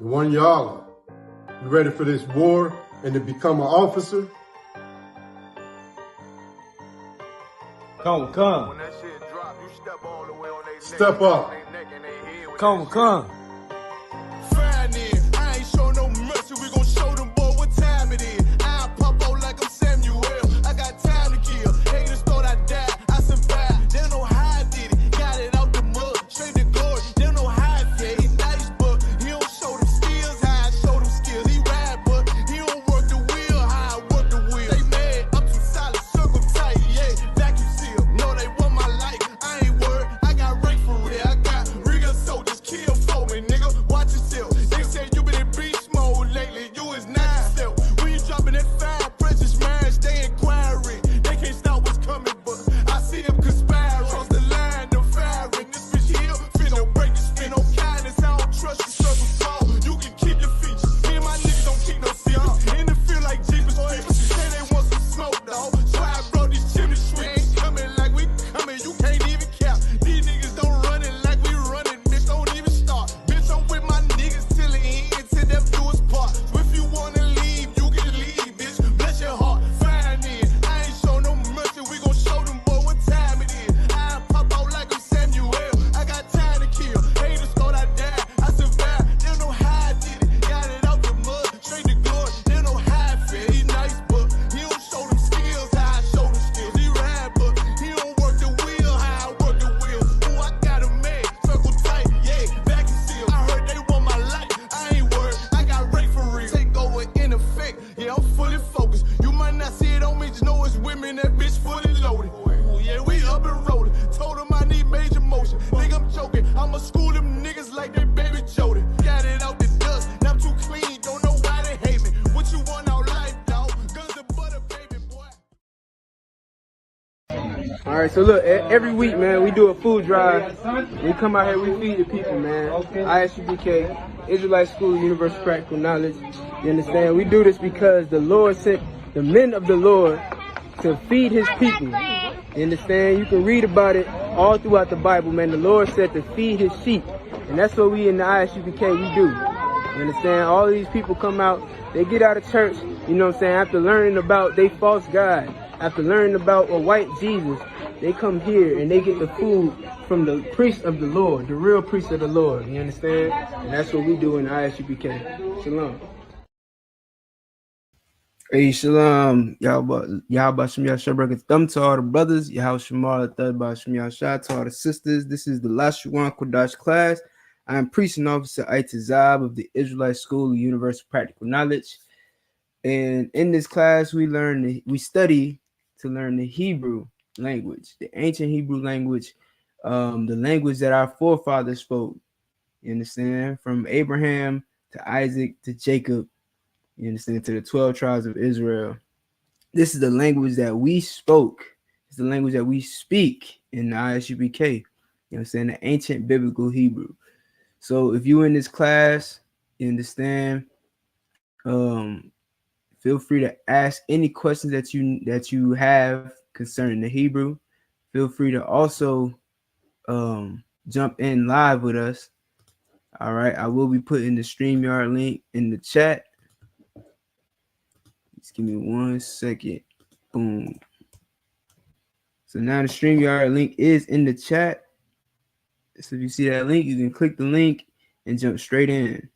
the one y'all. You ready for this war and to become an officer? Come. When that shit drop, you step all the way on they Step neck, up. on they neck and they head with Come. Fine then, I ain't show no mercy, we gon' show them boy what time it is. I pop out like I'm Samuel, I got time to kill. Haters thought I died, I survived. They don't know how I did it, got it out the mud, straight to glory. They don't know how I feel, he nice but he don't show them skills, how I show them skills. He ride but he don't work the wheel, how I work the wheel. They mad, I'm too solid, circle tight, yeah, vacuum seal. No, they want my life, I ain't worried, I got rank for real. I got real soldiers, kill for me, nigga, watch yourself. They say you been in beast mode lately, you is not yourself. When you dropping that fire, precious marriage, they inquiring. They can't stop what's coming, but I see them conspiring. Cross the line, them firing. This bitch here, finna break the spin. No kindness, I don't trust you, circle small. You can keep your features. Me and my niggas don't keep no secrets. In the feel like Jeepers Creepers. Say they want some smoke, dawg. So I brought these chimney sweeps. Coming like we coming, you can't even cap. These niggas don't run it like we running, bitch, don't even start. Bitch, I'm with my niggas till the end, till them do us part. So if you wanna leave, you can leave, bitch. Bless your heart, fine then. I ain't show no mercy, we gon' show them boy what time it is. I pop out like I'm Samuel, I got time to kill. Haters thought I died, I survived. They don't know how I did it, got it out the mud, straight to glory. They don't know how I feel, he nice but he don't show them skills, how I show them skills. He ride but he don't work the wheel, how I work the wheel. Ooh, I got a man, circle tight, yeah, vacuum seal. I heard they want my life, I ain't worried, I got rank for real. Take over in effect, yeah, I'm fully focused. You might not see it on me, just know it's women, that bitch fully loaded. Ooh, yeah, we up and rolling. Told them I need major motion. Think I'm joking, I'ma school them niggas like they baby Jody. Got it out the dust, now I'm too clean, don't know why they hate me. What you want out life, dawg? Guns and butter, baby boy. All right, so look, every week, man, we do a food drive. We come out here, we feed the people, man. ISUPK, Israelite School of Universal Practical Knowledge. You understand? We do this because the Lord sent the men of the Lord to feed his people. You understand? You can read about it all throughout the Bible, man. The Lord said to feed his sheep. And that's what we in the ISUPK, we do. You understand? All of these people come out, they get out of church, you know what I'm saying, after learning about they false God, after learning about a white Jesus, they come here and they get the food from the priest of the Lord, the real priest of the Lord. You understand? And that's what we do in the ISUPK. Shalom. Hey, shalom. Y'all Shem Yahshua thumb to all the brothers. Yahweh Shemar Thud by Shem Yahshua to all the sisters. This is the Lashawan Qadash class. I am priest and officer ITAZAB of the Israelite School of Universal Practical Knowledge. And in this class, we study to learn the Hebrew language, the ancient Hebrew language, the language that our forefathers spoke. You understand? From Abraham to Isaac to Jacob. You understand? To the 12 tribes of Israel. This is the language that we spoke. It's the language that we speak in the ISUPK. You understand? The ancient biblical Hebrew. So if you're in this class, you understand, feel free to ask any questions that you have concerning the Hebrew. Feel free to also jump in live with us. All right, I will be putting the StreamYard link in the chat. Just give me 1 second. Boom. So now the StreamYard link is in the chat. So if you see that link, you can click the link and jump straight in.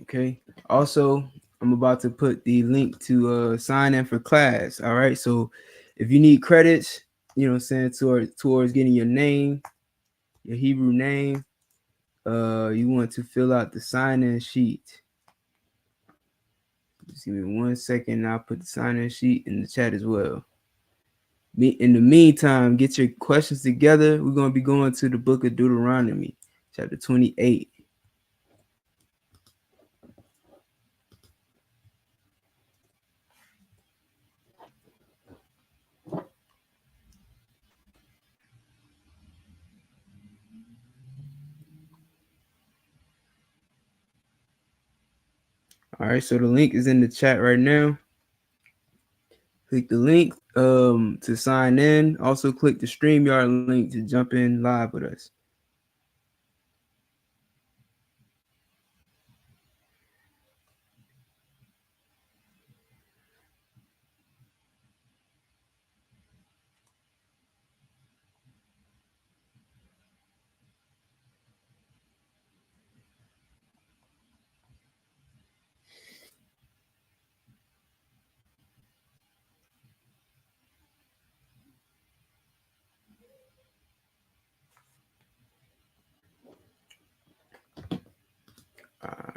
Okay. Also, I'm about to put the link to sign in for class. All right. So if you need credits, you know what I'm saying, towards getting your name, your Hebrew name, you want to fill out the sign-in sheet. Just give me 1 second, and I'll put the sign-in sheet in the chat as well. In the meantime, get your questions together. We're going to be going to the book of Deuteronomy, chapter 28. All right, so the link is in the chat right now. Click the link to sign in. Also click the StreamYard link to jump in live with us.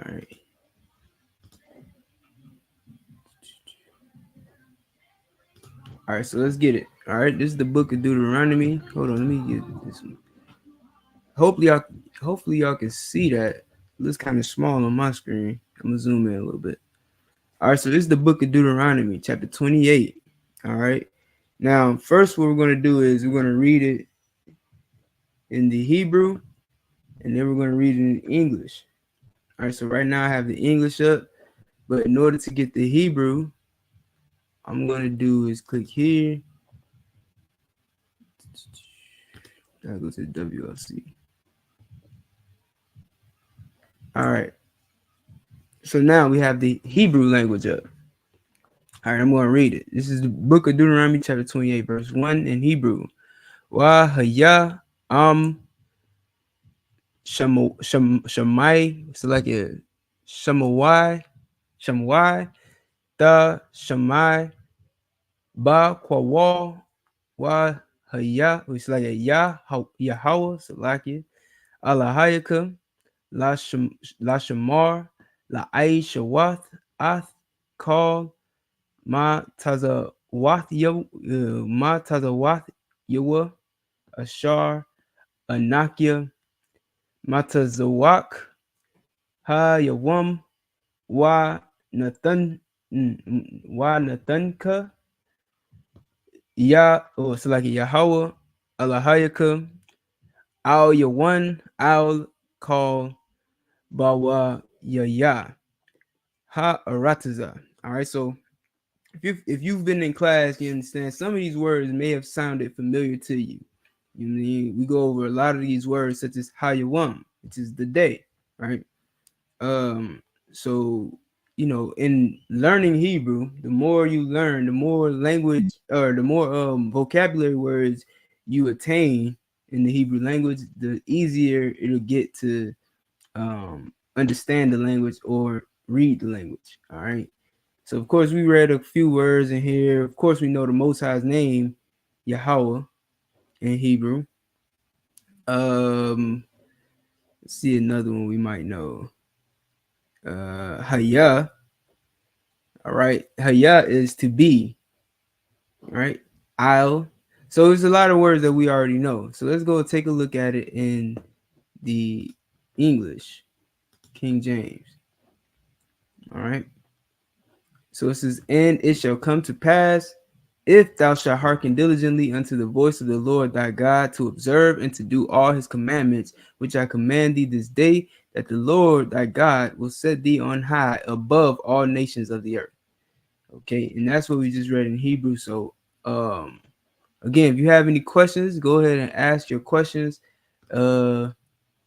All right. All right, so let's get it. All right, this is the book of Deuteronomy. Hold on, let me get this one. Hopefully y'all can see that. It looks kind of small on my screen. I'm gonna zoom in a little bit. All right, so this is the book of Deuteronomy, chapter 28. All right. Now, first, what we're gonna do is we're gonna read it in the Hebrew, and then we're gonna read it in English. All right, so right now I have the English up, but in order to get the Hebrew, I'm gonna do is click here. Gotta go to the WLC. All right. So now we have the Hebrew language up. All right, I'm going to read it. This is the book of Deuteronomy, chapter 28, verse 1 in Hebrew. Wa haya shamai, so like a shamawai, da shamai, ba kwawa, wa haya, it's like a Yahweh, so like it, Alahayaka, la shamar, la aishawath, ath, call, ma tazawath yawa, ashar, anakia, matazawak, ha yawam, wa nathanka, ya, or it's like Yahweh, Alahayaka, al yawan, al call, bawa yaya, ha arataza. All right, so if you've been in class, you understand some of these words may have sounded familiar to you. You mean we go over a lot of these words, such as Hayawam, which is the day, right? So in learning Hebrew, the more you learn, the more language or the more vocabulary words you attain in the Hebrew language, the easier it'll get to understand the language or read the language. All right. So of course we read a few words in here. Of course we know the Most High's name, Yahweh, in Hebrew. Let's see another one we might know. Haya. All right. Haya is to be. All right. I'll. So there's a lot of words that we already know. So let's go take a look at it in the English, King James. All right. So it says, and it shall come to pass, if thou shalt hearken diligently unto the voice of the Lord thy God, to observe and to do all his commandments, which I command thee this day, that the Lord thy God will set thee on high above all nations of the earth. Okay, and that's what we just read in Hebrew. So again, if you have any questions, go ahead and ask your questions. I'm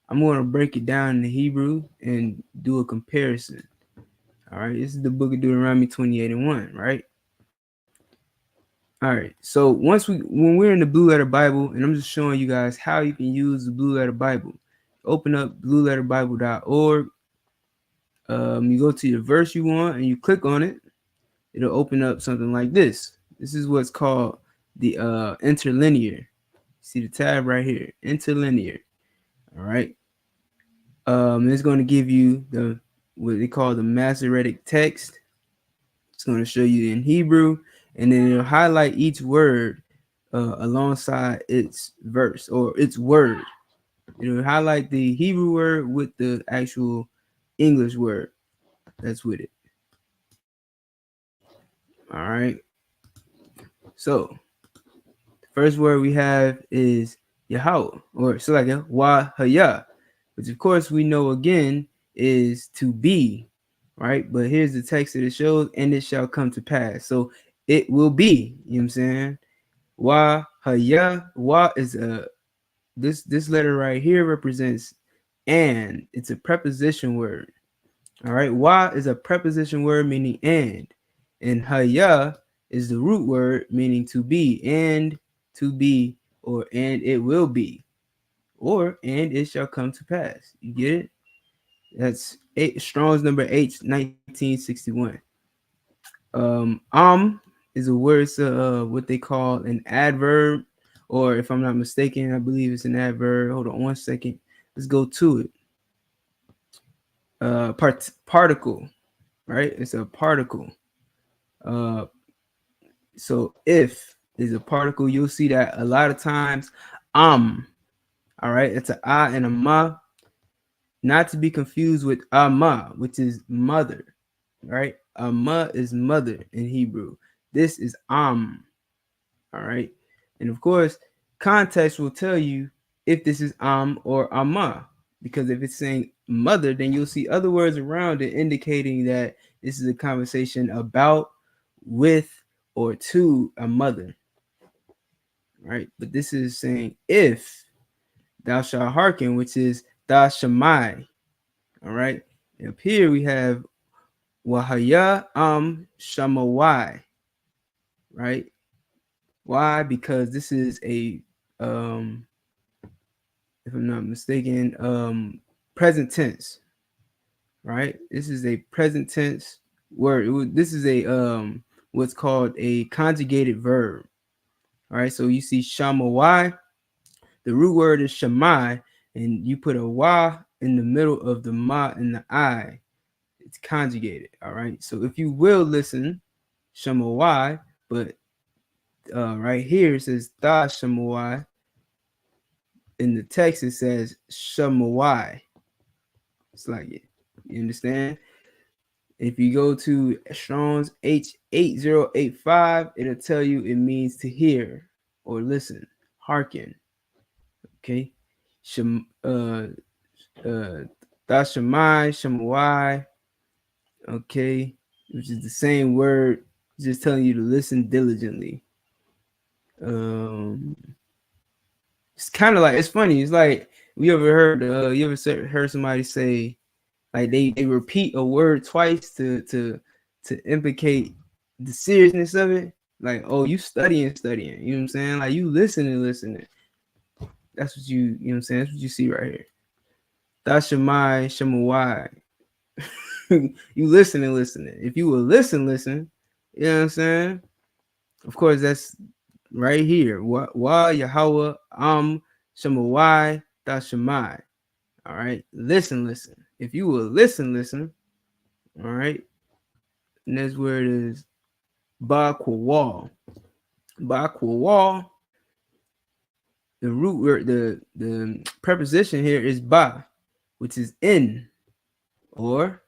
going to break it down in the Hebrew and do a comparison. All right, this is the book of Deuteronomy 28:1, right? All right, so when we're in the Blue Letter Bible, and I'm just showing you guys how you can use the Blue Letter Bible. Open up blueletterbible.org. You go to your verse you want and you click on it. It'll open up something like this. This is what's called the interlinear. See the tab right here, interlinear. All right. It's going to give you what they call the Masoretic text. It's going to show you in Hebrew, and then it'll highlight each word alongside its verse or its word. It'll highlight the Hebrew word with the actual English word that's with it. All right. So the first word we have is Yahweh, or so like Wa Haya, which of course we know again is to be, right? But here's the text that it shows, and it shall come to pass. So it will be, you know what I'm saying? Wa Haya, Wa is this letter right here represents and. It's a preposition word. All right, Wa is a preposition word meaning and Haya is the root word meaning to be, and to be, or and it will be, or and it shall come to pass. You get it? That's Strong's number 8, 1961. Is a word, what they call an adverb, or if I'm not mistaken, I believe it's an adverb. Hold on one second. Let's go to it. particle, right? It's a particle. So if is a particle, you'll see that a lot of times. All right, it's a I and a ma, not to be confused with ama, which is mother, right? Ama is mother in Hebrew. This is all right, and of course, context will tell you if this is or ama, because if it's saying mother, then you'll see other words around it indicating that this is a conversation about, with, or to a mother, right? But this is saying if thou shalt hearken, which is da shamai. All right. And up here we have wahaya shamawai. Right. Why? Because this is a if I'm not mistaken, present tense. Right. This is a present tense word. This is a what's called a conjugated verb. All right. So you see shamawai. The root word is shamai, and you put a wa in the middle of the ma and the I. It's conjugated. All right. So if you will listen, shamawai, but right here it says da shamawai. In the text it says shamawai. It's like it. You understand? If you go to Strong's H8085, it'll tell you it means to hear or listen, hearken. Okay. Dashamai, Shamawai, okay, which is the same word, just telling you to listen diligently. It's kind of like, it's funny. It's like, you ever heard somebody say, like they repeat a word twice to implicate the seriousness of it. Like, oh, you studying. You know what I'm saying? Like, you listening. That's what you know what I'm saying? That's what you see right here. Dashamai Shamawai. You listening. If you will listen, you know what I'm saying? Of course, that's right here. Wa Yahweh Shamawai Dashamai. All right. Listen. If you will listen. All right. And that's where it is. Ba Kwawal. The root word, the preposition here is ba, which is in or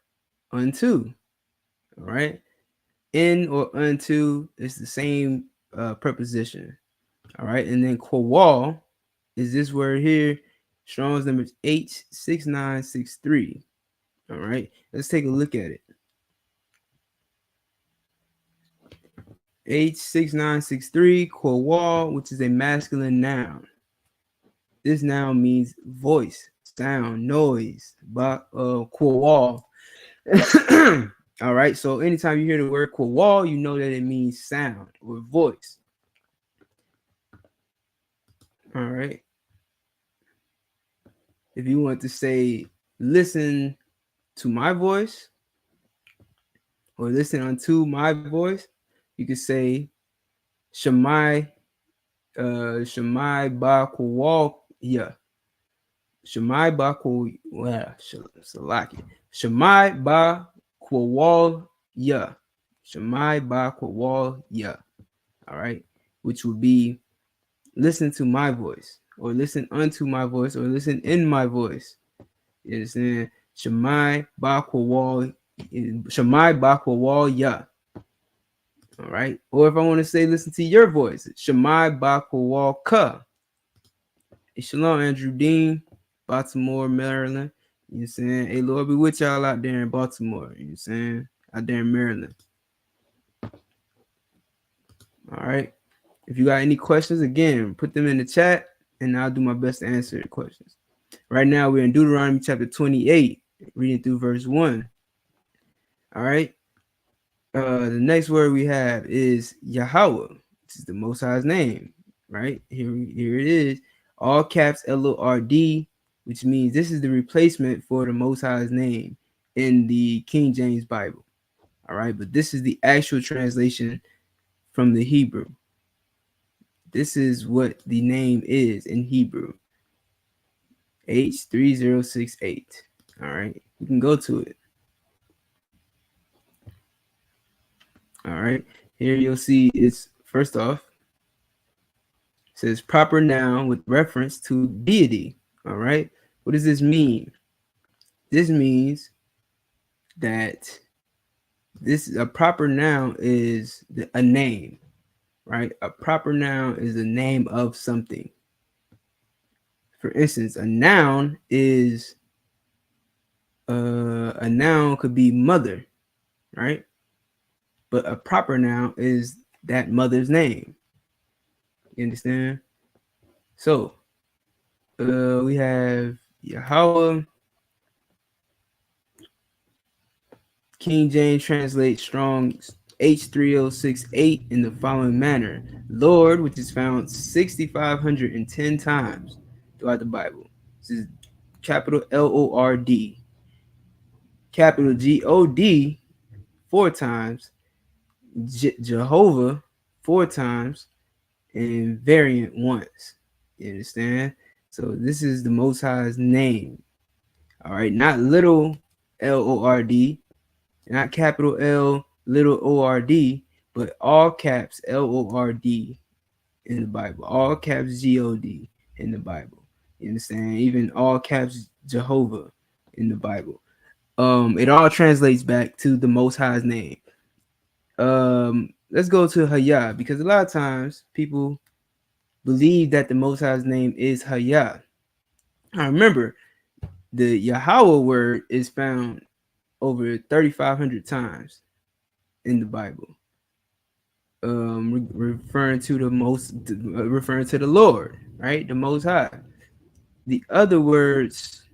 unto. All right. In or unto is the same preposition. All right. And then kwawal is this word here. Strong's number is H6963. All right. Let's take a look at it. H6963, kwawal, which is a masculine noun. This noun means voice, sound, noise, kwawal. All right, so anytime you hear the word kwawal, you know that it means sound or voice. All right. If you want to say listen to my voice or listen unto my voice, you could say Shemai ba kwawal ya. Shemai ba Salaki. Shemai ba kwawal ya. Shemai ba kwawal ya. All right, which would be listen to my voice, or listen unto my voice, or listen in my voice. You understand? Shemai ba kwawal ya. All right. Or if I want to say listen to your voice, Shemai ba kwawal ka. Shalom, Andrew Dean, Baltimore, Maryland. You know what I'm saying? Hey, Lord be with y'all out there in Baltimore. You know what I'm saying? Out there in Maryland. All right. If you got any questions, again, put them in the chat and I'll do my best to answer the questions. Right now, we're in Deuteronomy chapter 28, reading through verse 1. All right. The next word we have is Yahweh, which is the Most High's name. Right? Here it is. All caps LORD, which means this is the replacement for the Most High's name in the King James Bible. All right. But this is the actual translation from the Hebrew. This is what the name is in Hebrew. H3068. All right, we can go to it. All right, here you'll see it's first off, it says proper noun with reference to deity. All right, what does this mean? This means that a proper noun is a name, right? A proper noun is the name of something. For instance, a noun could be mother, right? But a proper noun is that mother's name. You understand? So we have Yahweh. King James translates Strong's H3068 in the following manner: Lord, which is found 6,510 times throughout the Bible. This is capital Lord, capital God 4 times, Jehovah 4 times, and variant once. You understand? So this is the Most High's name. All right, not little Lord, not capital L, little ORD, but all caps LORD in the Bible, all caps God in the Bible. You understand? Even all caps Jehovah in the Bible. It all translates back to the Most High's name. Let's go to Hayah, because a lot of times people believe that the Most High's name is Hayah. I remember the Yahweh word is found over 3,500 times in the Bible, referring to the Lord, right? The Most High. The other words,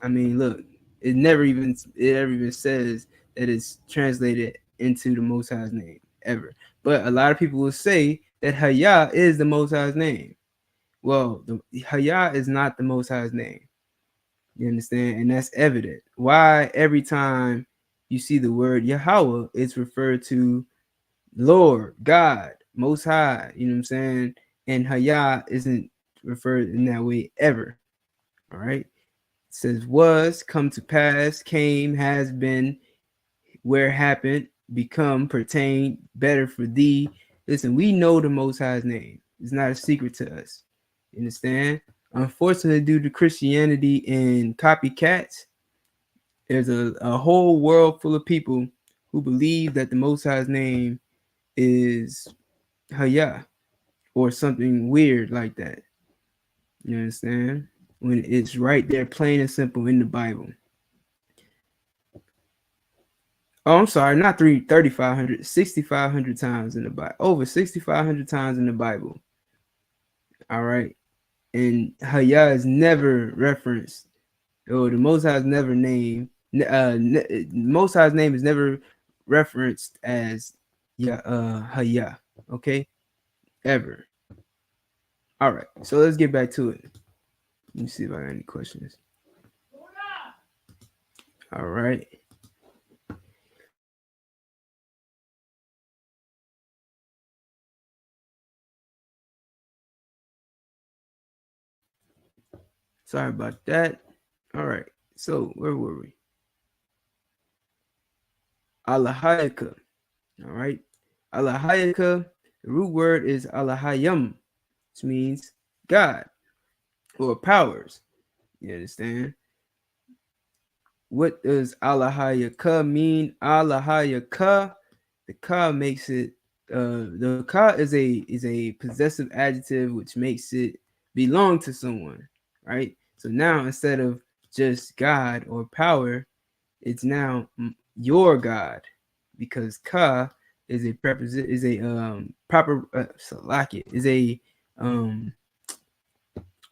I mean, look, it never even says that it's translated into the Most High's name ever. But a lot of people will say that Hayah is the Most High's name. Well, the Hayah is not the Most High's name. You understand? And that's evident. Why every time you see the word Yahweh, it's referred to Lord, God, Most High. You know what I'm saying? And Hayah isn't referred in that way ever. All right. It says was, come to pass, came, has been, where happened, become, pertain, better for thee. Listen, we know the Most High's name. It's not a secret to us. You understand? Unfortunately, due to Christianity and copycats, there's a whole world full of people who believe that the Most High's name is Hayah or something weird like that. You understand? When it's right there, plain and simple in the Bible. Oh, I'm sorry, not 3,500, 6,500 times in the Bible. Over 6,500 times in the Bible. All right. And Hayah is never referenced, or the Most High's never named. Most High's name is never referenced as Hayah. Okay, ever. All right, so let's get back to it. Let me see if I got any questions. All right. Sorry about that. All right. So where were we? Allahayaka. All right. Allahayaka. The root word is Allahayam, which means God or powers. You understand? What does Allahayaka mean? Allahayaka. The ka makes it. The ka is a possessive adjective which makes it belong to someone, right? So now instead of just God or power, it's now your God, because ka is a preposition, is a proper is a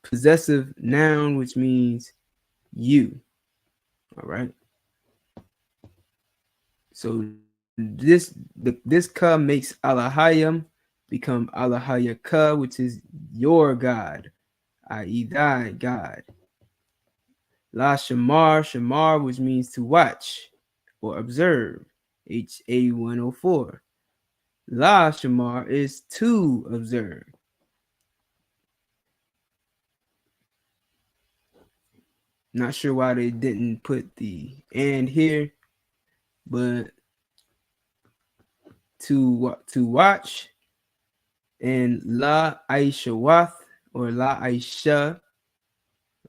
possessive noun, which means you. All right. So this ka makes Allahayam become Allahayaka, which is your God, i.e., thy God. Shamar, which means to watch or observe, H8104. Shamar is to observe. Not sure why they didn't put the and here, but to watch, and La Aisha Wath or La Aisha.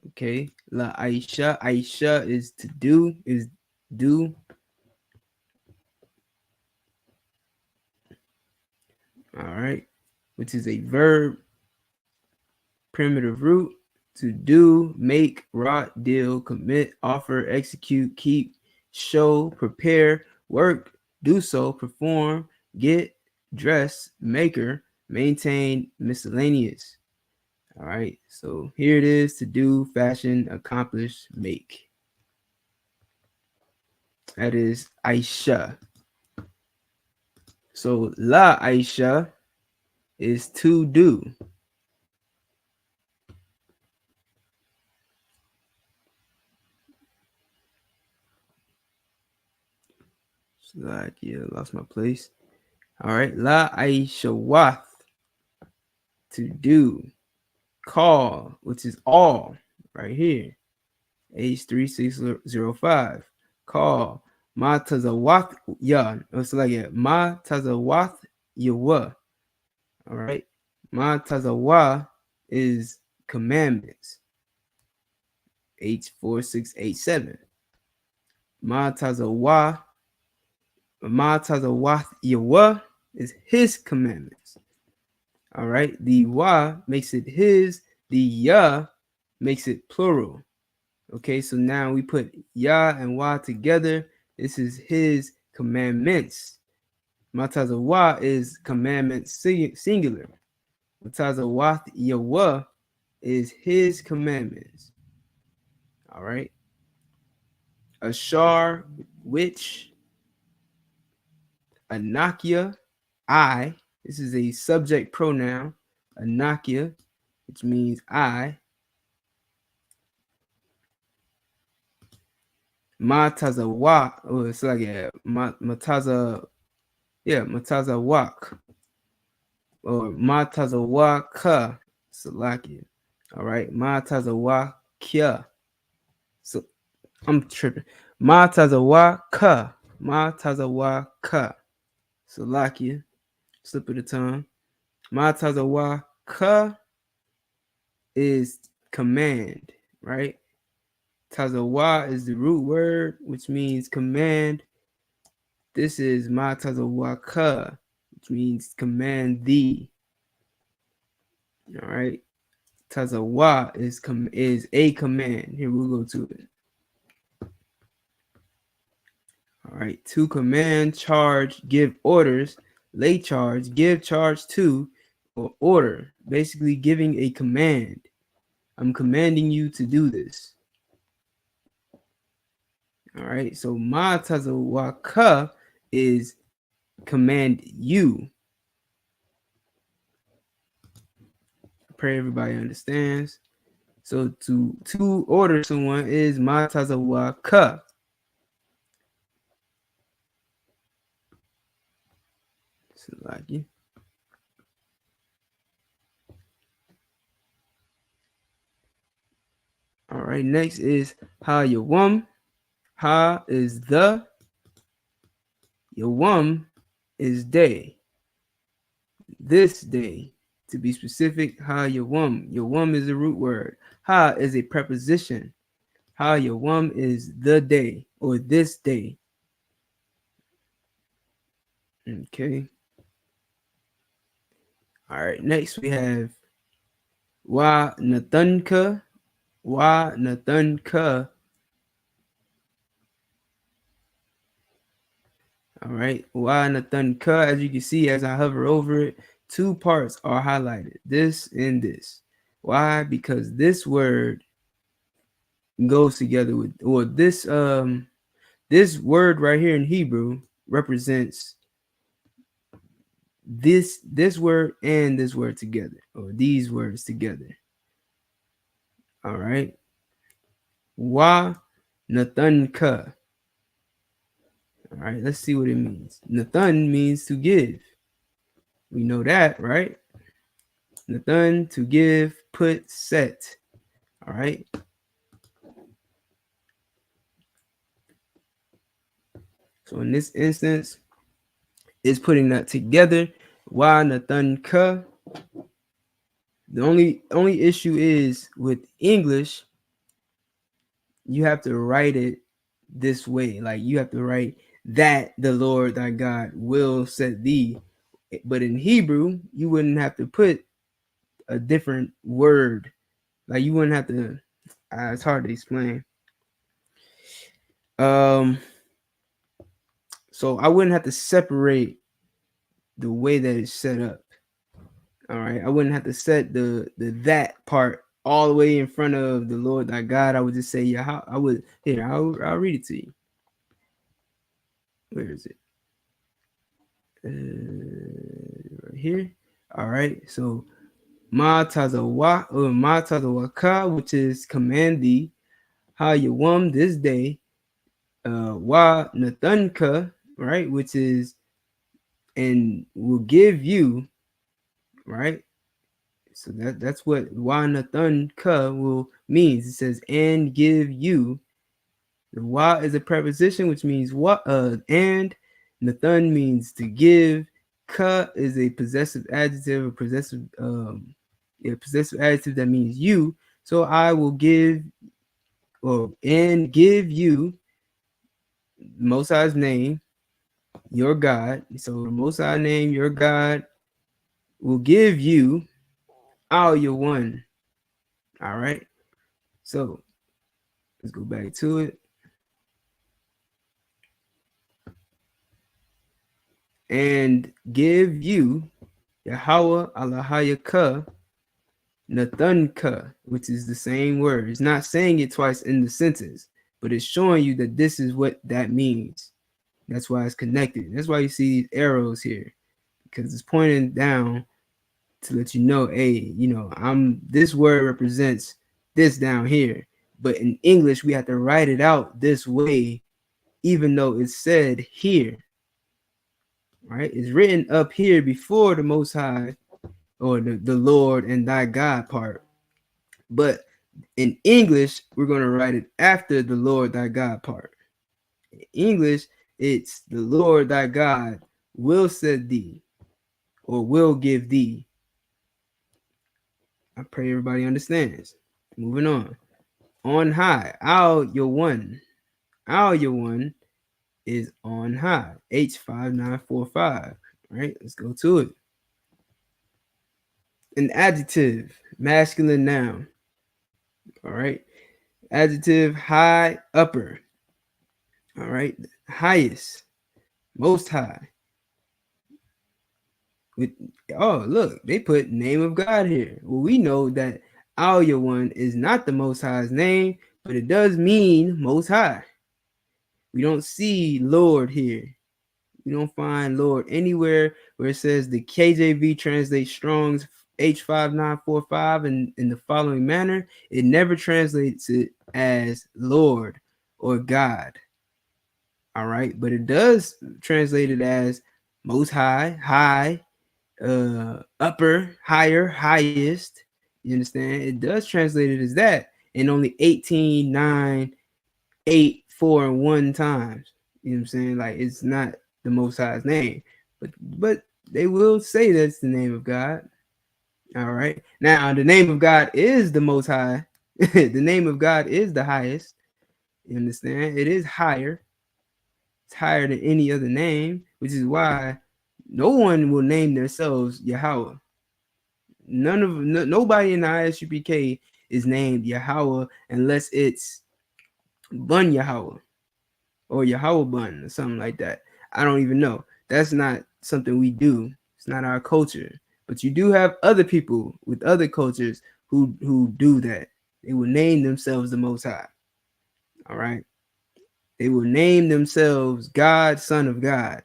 Okay, La Aisha. Aisha is to do, is do. All right, which is a verb, primitive root, to do, make, rot, deal, commit, offer, execute, keep, show, prepare, work, do so, perform, get, dress, maker, maintain, miscellaneous. All right, so here it is: to do, fashion, accomplish, make. That is Aisha. So La Aisha is to do. So like, yeah, lost my place. All right, La Aisha Wath, to do. Call, which is all, right here. H3605. Call. Ma Tazawath Ya. It's like it. Ma Tazawath Yawa. All right. Ma Tazawa is commandments. H4687. Ma Tazawath Yawa is his commandments. All right. The wa makes it his. The ya makes it plural. Okay, so now we put ya and wa together. This is his commandments. Matazawa is commandment singular. Matazawath yawa is his commandments. All right. Ashar, which. Anakia, I. This is a subject pronoun. Anakia, which means I. Matazawa, oh, it's like a Matazawak, or Matazawaka, Salakia. All right, Matazawakia. So I'm tripping. Matazawaka, Salakia. Slip of the tongue. Matazawaka is command, right? Tazawa is the root word, which means command. This is Ma Tazawaka, which means command thee. All right. Tazawa is a command. Here we'll go to it. All right. To command, charge, give orders, lay charge, give charge to, or order. Basically giving a command. I'm commanding you to do this. All right, so Ma Tazawaka is command you. I pray everybody understands. So to order someone is Ma Tazawaka. So like you. All right, next is Ha Yawam. Ha is the. Yawam is day. This day. To be specific, Ha Yawam. Yawam is a root word. Ha is a preposition. Ha Yawam is the day or this day. Okay. All right. Next we have Wa Nathanka. Wa Nathanka. All right. Wa Nathanka. As you can see, as I hover over it, two parts are highlighted. This and this. Why? Because this word goes together with, or this word right here in Hebrew represents this word and this word together, or these words together. All right. Wa Nathanka. All right, let's see what it means. Nathan means to give. We know that, right? Nathan, to give, put, set. All right. So in this instance, it's putting that together. Wa Nathan Ka. The only issue is with English, you have to write it this way. Like you have to write that the Lord thy God will set thee. But in Hebrew, you wouldn't have to put a different word. Like you wouldn't have to. It's hard to explain. So I wouldn't have to separate the way that it's set up. All right, I wouldn't have to set the that part all the way in front of the Lord thy God. I would just say, yeah, I would here. I'll read it to you. Where is it? Right here. All right. So ma tazawa or ma tazawaka, which is command thee, ha yawam this day, wa nathanka, right, which is and will give you, right. So that's what wa nathanka will means. It says and give you. The wa is a preposition which means what and nathan means to give. Ka is a possessive adjective, a possessive possessive adjective that means you. So I will give and give you the Most High's name, your God. So the Most High name, your God, will give you all your one. All right. So let's go back to it. And give you Yahweh Allahayaka Nathanka, which is the same word. It's not saying it twice in the sentence, but it's showing you that this is what that means. That's why it's connected. That's why you see these arrows here, because it's pointing down to let you know, hey, this word represents this down here. But in English, we have to write it out this way, even though it's said here. Right? It's written up here before the Most High or the Lord and thy God part. But in English, we're going to write it after the Lord thy God part. In English, it's the Lord thy God will set thee or will give thee. I pray everybody understands. Moving on. On high. Al your one. Al your one is on high. H5945. Right? Let's go to it. An adjective, masculine noun. All right. Adjective, high, upper. All right. Highest, most high. Look, they put name of God here. Well, we know that Al one is not the Most High's name, but it does mean Most High. We don't see Lord here. We don't find Lord anywhere where it says the KJV translates Strong's H5945 in the following manner. It never translates it as Lord or God. All right, but it does translate it as Most High, high, upper, higher, highest. You understand? It does translate it as that, and only 18, 9, 8, 4, and 1 times. You know what I'm saying? Like it's not the Most High's name, but they will say that's the name of God. All right. Now the name of God is the Most High. The name of God is the highest. You understand? It is higher. It's higher than any other name, which is why no one will name themselves Yahweh. Nobody in the ISUPK is named Yahweh unless it's Bun Yahweh or Yahweh Bun or something like that. I don't even know. That's not something we do. It's not our culture. But you do have other people with other cultures who do that. They will name themselves the Most High. All right. They will name themselves God, Son of God.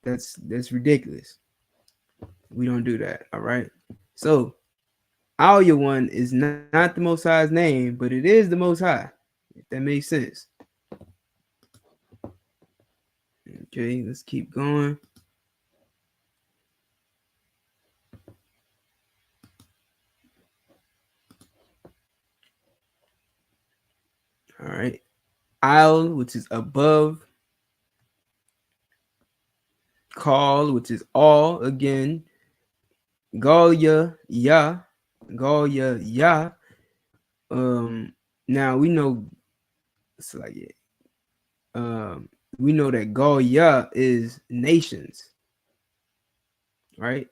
That's ridiculous. We don't do that. All right. So Al one is not the Most High's name, but it is the Most High. If that makes sense. Okay, let's keep going. All right. Al, which is above. Call, which is all again. Goya, ya, Goya, ya. Now we know it's like it. We know that Goya is nations, right?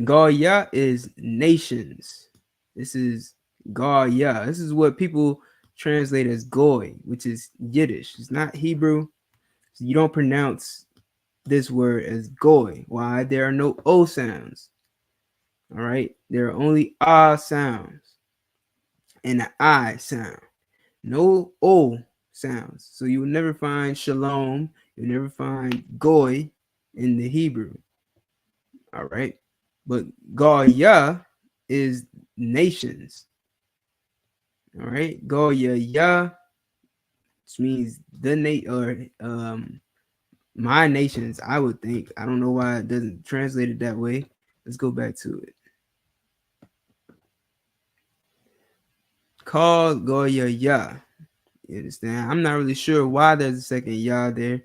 Goya is nations. This is Goya. This is what people translate as Goy, which is Yiddish. It's not Hebrew. So you don't pronounce this word as Goy. Why? There are no O sounds. All right. There are only ah sounds and an I sound. No O sounds. So you will never find shalom. You'll never find Goy in the Hebrew. All right. But Goya is nations. All right. Goya, which means the my nations, I would think. I don't know why it doesn't translate it that way. Let's go back to it. Called Goya, You understand? I'm not really sure why there's a second ya there,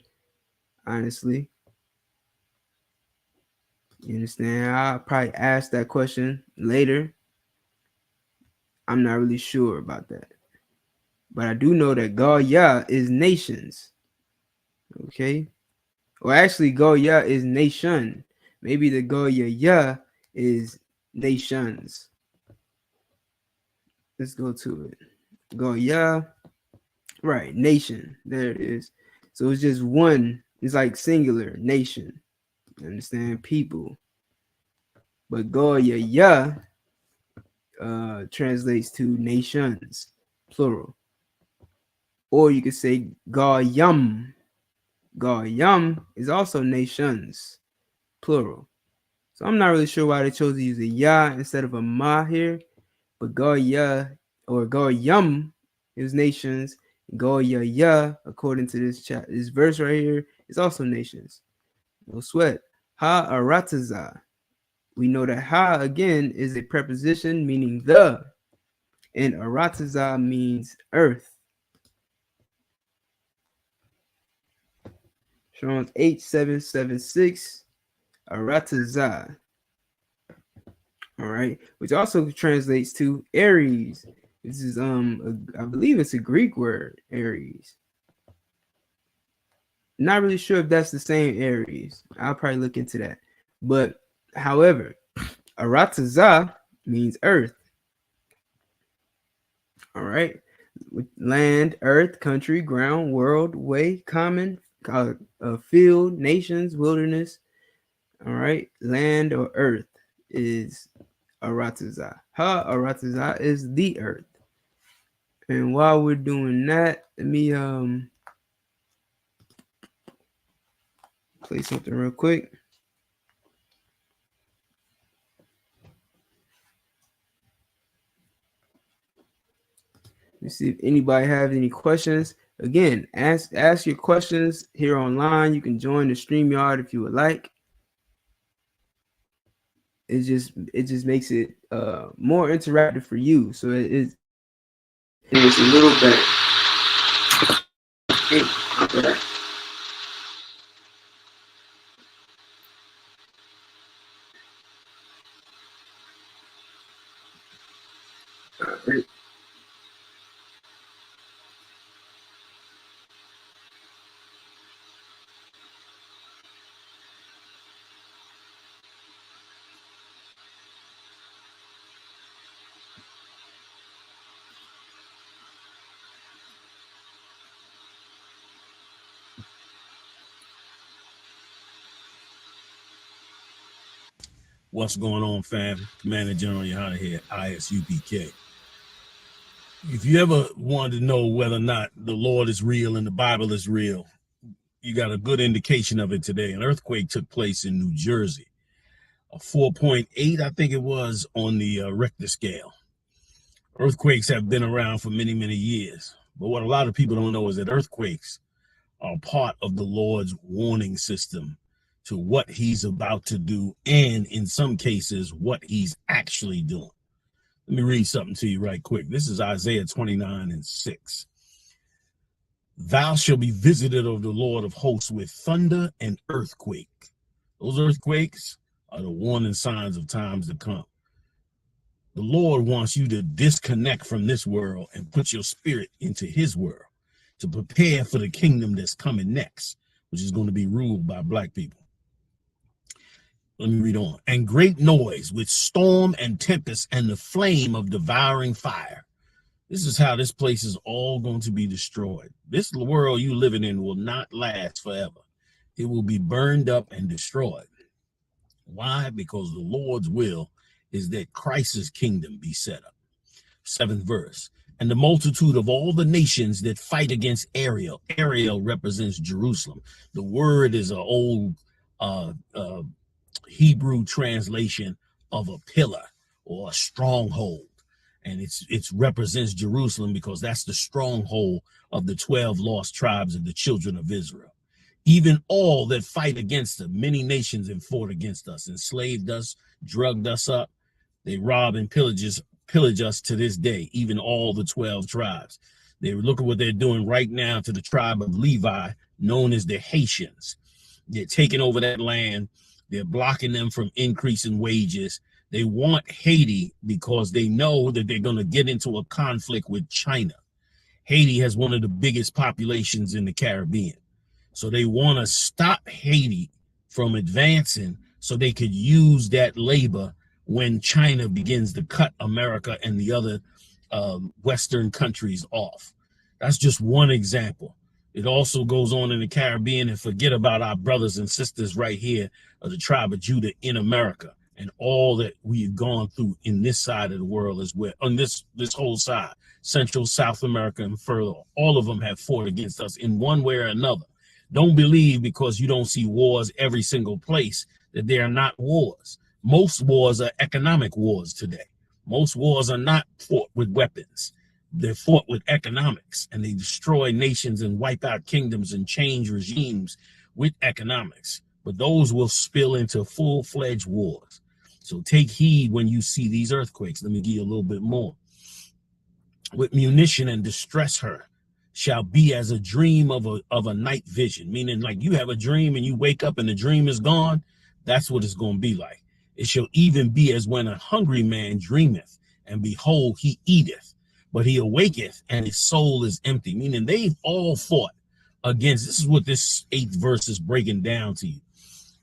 honestly. You understand? I'll probably ask that question later. I'm not really sure about that. But I do know that Goya is nations. Okay. Or actually, Goya is nation. Maybe the Goya is nations. Let's go to it. Goya. Right. Nation. There it is. So it's just one. It's like singular nation. You understand? People. But Goya translates to nations, plural. Or you could say Goyam. Goyam is also nations, plural. So I'm not really sure why they chose to use a ya instead of a ma here. But Goya or Goyam is nations. Goya, according to this verse right here, is also nations. No sweat. Ha arataza. We know that ha again is a preposition meaning the, and arataza means earth. Strong's 8776, arataza. All right, which also translates to Aries. This is I believe it's a Greek word, Aries. Not really sure if that's the same Aries. I'll probably look into that. But however, arataza means earth. All right, with land, earth, country, ground, world, way, common, field, nations, wilderness. All right, land or earth is arataza. Ha arataza is the earth. And while we're doing that, let me play something real quick. Let's see if anybody has any questions. Again, ask your questions here online. You can join the StreamYard if you would like. It just makes it more interactive for you. So it's a little better. Okay. Right. What's going on, fam? Commander General Yohana here, Isupk. If you ever wanted to know whether or not the Lord is real and the Bible is real, you got a good indication of it today. An earthquake took place in New Jersey, a 4.8, I think it was, on the Richter scale. Earthquakes have been around for many, many years. But what a lot of people don't know is that earthquakes are part of the Lord's warning system to what he's about to do, and in some cases, what he's actually doing. Let me read something to you right quick. This is Isaiah 29:6. Thou shalt be visited of the Lord of hosts with thunder and earthquake. Those earthquakes are the warning signs of times to come. The Lord wants you to disconnect from this world and put your spirit into his world to prepare for the kingdom that's coming next, which is going to be ruled by black people. Let me read on. And great noise with storm and tempest and the flame of devouring fire. This is how this place is all going to be destroyed. This world you living in will not last forever. It will be burned up and destroyed. Why? Because the Lord's will is that Christ's kingdom be set up. 7th verse. And the multitude of all the nations that fight against Ariel. Ariel represents Jerusalem. The word is an old Hebrew translation of a pillar or a stronghold. And it represents Jerusalem because that's the stronghold of the 12 lost tribes of the children of Israel. Even all that fight against them, many nations have fought against us, enslaved us, drugged us up. They rob and pillage us to this day, even all the 12 tribes. They look at what they're doing right now to the tribe of Levi, known as the Haitians. They're taking over that land. They're blocking them from increasing wages. They want Haiti because they know that they're going to get into a conflict with China. Haiti has one of the biggest populations in the Caribbean. So they want to stop Haiti from advancing so they could use that labor when China begins to cut America and the other Western countries off. That's just one example. It also goes on in the Caribbean, and forget about our brothers and sisters right here of the tribe of Judah in America and all that we've gone through in this side of the world as well, on this whole side, Central, South America, and further. All of them have fought against us in one way or another. Don't believe because you don't see wars every single place that they are not wars. Most wars are economic wars today. Most wars are not fought with weapons. They're fought with economics, and they destroy nations and wipe out kingdoms and change regimes with economics. But those will spill into full-fledged wars. So take heed when you see these earthquakes. Let me give you a little bit more. With munition and distress her shall be as a dream of a night vision, meaning like you have a dream and you wake up and the dream is gone. That's what it's going to be like. It shall even be as when a hungry man dreameth, and behold, he eateth, but he awaketh and his soul is empty, meaning they've all fought against. This is what this 8th verse is breaking down to you.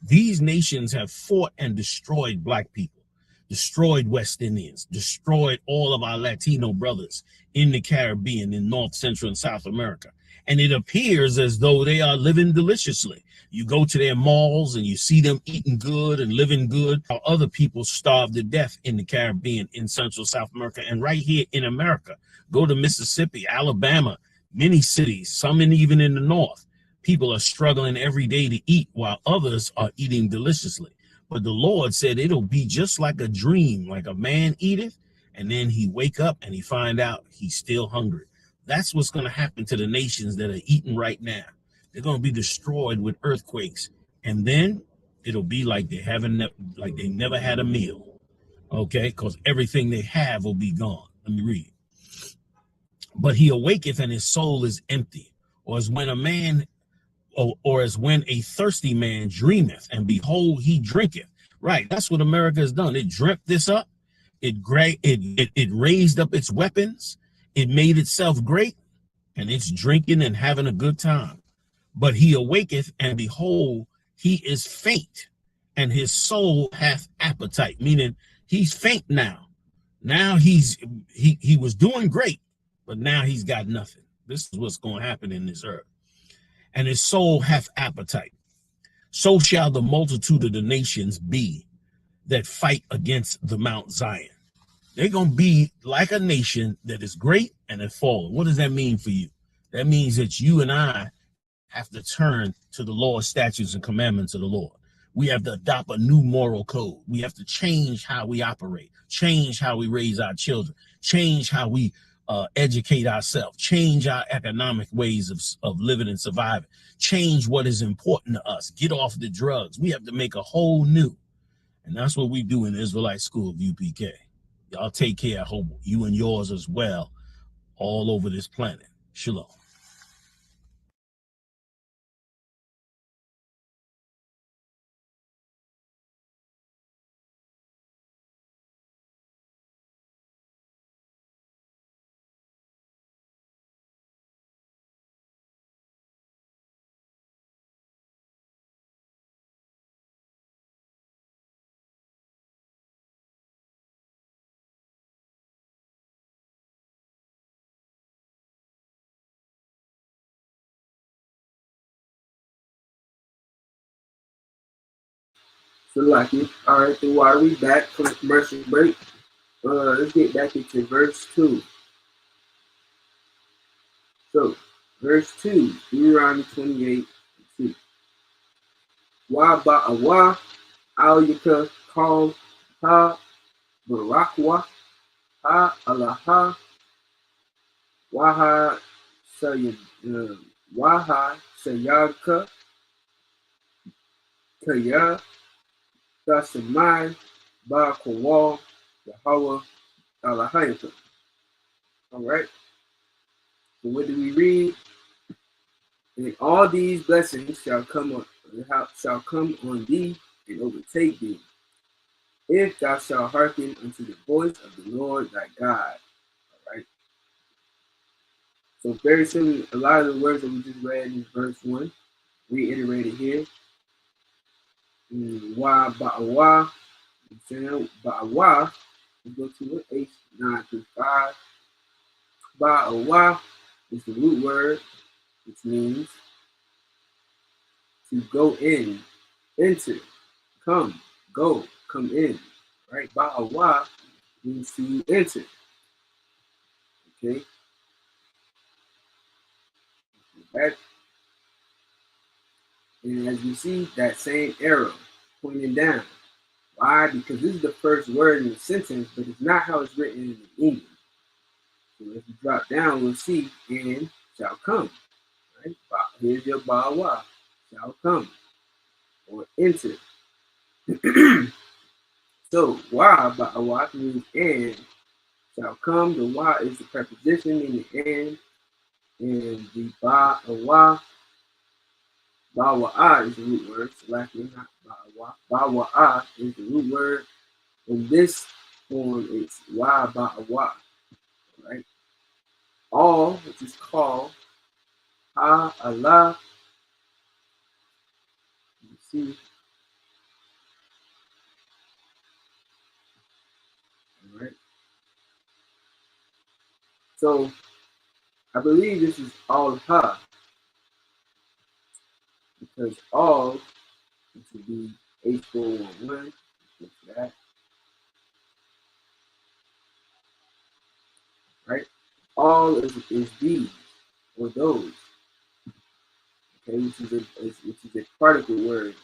These nations have fought and destroyed black people, destroyed West Indians, destroyed all of our Latino brothers in the Caribbean, in North, Central, and South America. And it appears as though they are living deliciously. You go to their malls and you see them eating good and living good, while other people starve to death in the Caribbean, in Central, South America, and right here in America. Go to Mississippi, Alabama, many cities, some even in the North. People are struggling every day to eat while others are eating deliciously. But the Lord said it'll be just like a dream, like a man eateth, and then he wake up and he find out he's still hungry. That's what's going to happen to the nations that are eating right now. They're going to be destroyed with earthquakes, and then it'll be like they never had a meal. Okay, because everything they have will be gone. Let me read. But he awaketh and his soul is empty, or as when a man, or as when a thirsty man dreameth, and behold, he drinketh. Right, that's what America has done. It dreamt this up. It raised up its weapons. It made itself great, and it's drinking and having a good time. But he awaketh, and behold, he is faint, and his soul hath appetite, meaning he's faint now. Now he was doing great, but now he's got nothing. This is what's going to happen in this earth. And his soul hath appetite. So shall the multitude of the nations be that fight against the Mount Zion. They're going to be like a nation that is great and have fallen. What does that mean for you? That means that you and I have to turn to the law, statutes, and commandments of the Lord. We have to adopt a new moral code. We have to change how we operate, change how we raise our children, change how we educate ourselves, change our economic ways of living and surviving, change what is important to us, get off the drugs. We have to make a whole new. And that's what we do in the Israelite School of UPK. Y'all take care. I hope you and yours as well, all over this planet. Shalom. So lucky. All right, the water. We back from the commercial break. Let's get back into verse 2. So, verse 2, Deuteronomy 28:2. Wa ba'awa al yaka kal ha barakwa ha alaha waha sayad waha sayaka kaya dasamai ba kawal Yahweh alahayaka. All right. So what do we read? And all these blessings shall come on thee and overtake thee, if thou shalt hearken unto the voice of the Lord thy God. All right. So very similar. A lot of the words that we just read in verse 1, reiterated here. Wa ba'awa. Ba'awa. We go to it. H9-5. Ba'awa is the root word, which means to go in, enter, come, go, come in. Right? Ba'awa means to enter. Okay. That, and as you see, that same arrow pointing down. Why? Because this is the first word in the sentence, but it's not how it's written in English. So if you drop down, we'll see, and shall come. Right? Here's your ba'awa, shall come, or enter. So wa ba'awa means and shall come. The wa is the preposition in the and the ba'awa. Bawa'a is the root word. So lastly, not ba'awa. Bawa'a is the root word. In this form, it's wa ba'awa. Right? All, which is called ha Allah. You see. All right. So I believe this is all ha, because all, which would be H411, that, right? All is these or those, okay, which is a particle word.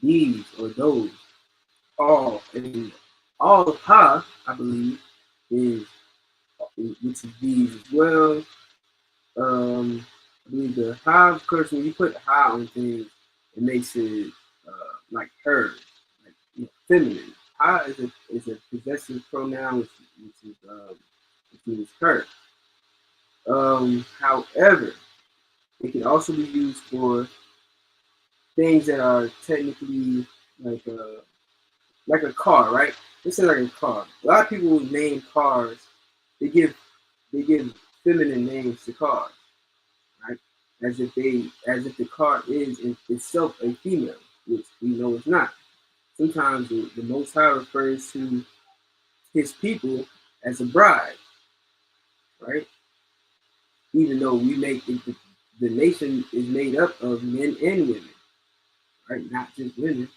These or those, all, and all ha, I believe, is which is these as well. I believe the ha, of course, when you put ha on things, it makes it like her, like, you know, feminine. Ha is a possessive pronoun, which is her. However, it can also be used for things that are technically like a car, right? Let's say like a car. A lot of people name cars. They give feminine names to cars, right? As if the car is in itself a female, which we know it's not. Sometimes the Most High refers to his people as a bride, right? Even though we make it, the nation is made up of men and women, right? Not just women,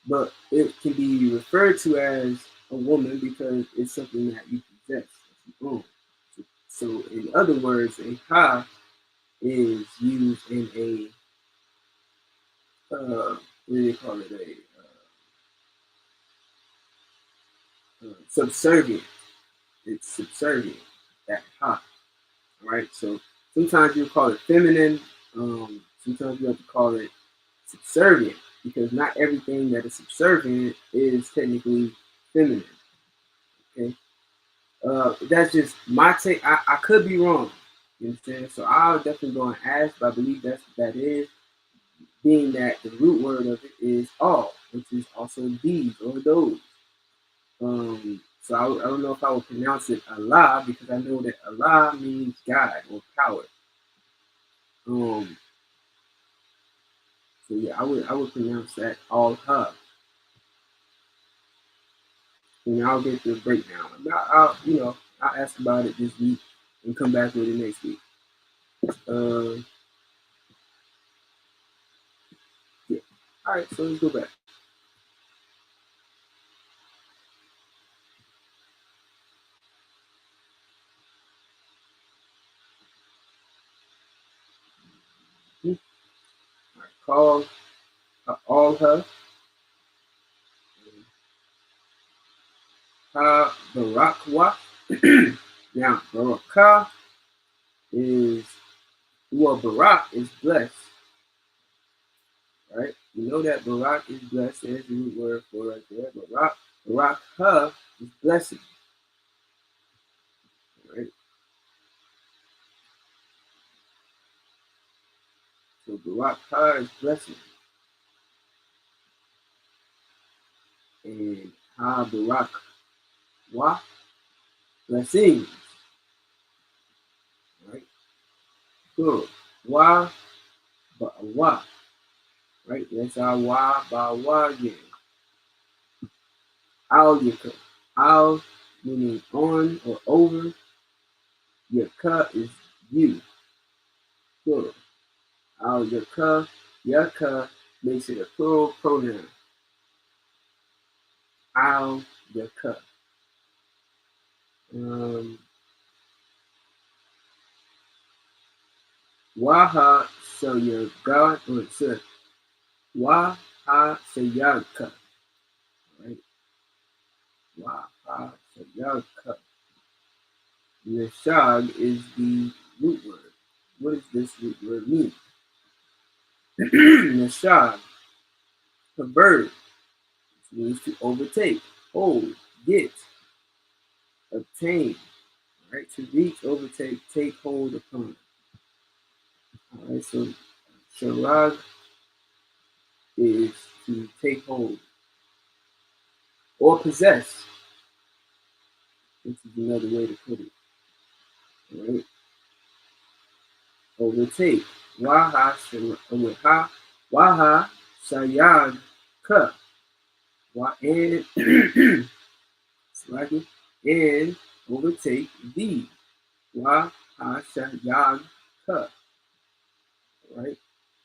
but it can be referred to as a woman because it's something that you possess, that you own. So in other words, a ha is used in a what do they call it? Subservient. It's subservient. That ha. All right. So sometimes you call it feminine. Sometimes you have to call it subservient because not everything that is subservient is technically feminine. Okay. That's just my take. I could be wrong. You understand? So I'll definitely go and ask, but I believe that's what that is. Being that the root word of it is all, which is also these or those. So I don't know if I would pronounce it Allah because I know that Allah means God or power. So yeah, I would pronounce that all ha. And I'll get the breakdown. I'll ask about it this week and come back with it next week. Yeah. All right, so let's go back. call all her. Ha Barakwa. Now, Barakah is, well, Barak is blessed, right? You know that Barak is blessed. There's the root word for right there. Barakah is blessing, right? So Barakah is blessing. And Ha Barakwa, blessings, right? Good. Wa Ba'wa, right? That's our Wa Ba'wa again. Al Yaka. Al meaning on or over. Yaka is you. Good. Al Yaka. Yaka makes it a plural pronoun. Al Yaka. Waha Sayaga, or it says Waha Sayaka, right? Waha Sayaka. Nashag is the root word. What does this root word mean? Nashag, a verb, which means to overtake, hold, get, obtain, right? To reach, overtake, take hold upon. All right, so Sharag is to take hold or possess. This is another way to put it. All right, overtake. Waha Shayag Ka. And slacking and overtake thee. Waha Shayag Ka. Right?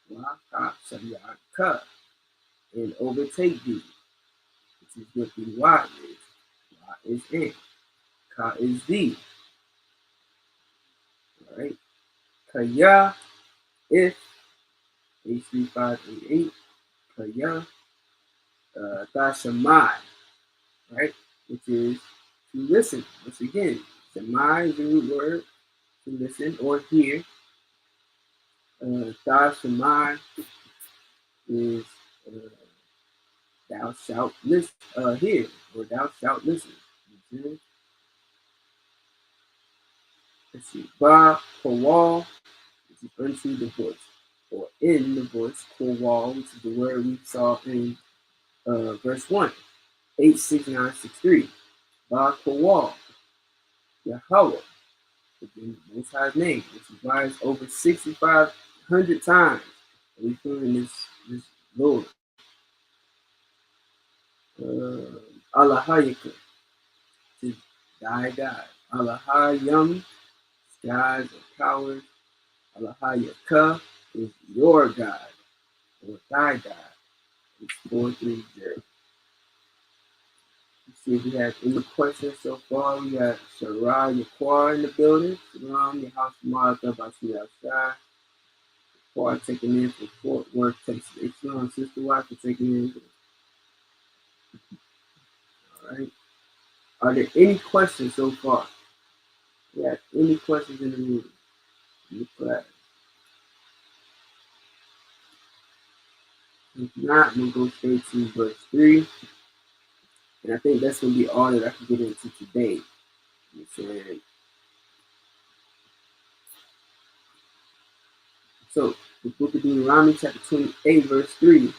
Waha Shayag Ka. And overtake thee. This is what the Wa is. Wa is in. Ka is thee. All right? Kaya, if, H3588, Kaya, Tashamai, right? Which is to listen. Once again, Shamai is the root word, to listen or hear. Tashamai is thou shalt listen, hear, or thou shalt listen. Okay? Let's see. Ba Kowal, which is unto the voice, or in the voice. Kowal, which is the word we saw in verse 1, 86963. Ba Kowal, Yahweh, the Most High's name, which is why it's over 6,500 times we find this Lord. Allahayaka, to thy God. Allahayam, skies or powers. Allahayaka is your God, or thy God. It's 430. Let's see if we have any questions so far. We got Sharai Yaquar in the building. Shalom, your house Martha Basi outside. Yaquar taking in from Fort Worth, Texas. Shalom, Sister Wife for taking in. All right. Are there any questions so far? We have any questions in the room? In the class? If not, I'm going to go straight to verse 3. And I think that's going to be all that I can get into today. So, the book of Deuteronomy, chapter 28, verse 3.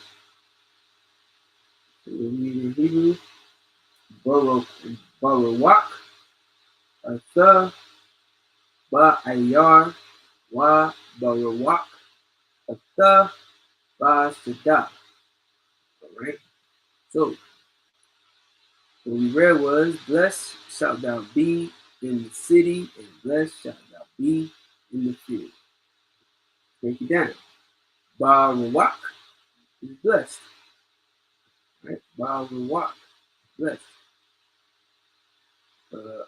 We'll read in Hebrew. Barawak, Atha, Ba'ayar, Wa Barawak, Atha, Ba'asada. Alright? So, what we read was, blessed shalt thou be in the city, and blessed shalt thou be in the field. Break it down. Barawak is blessed. Right? Barawak, blessed.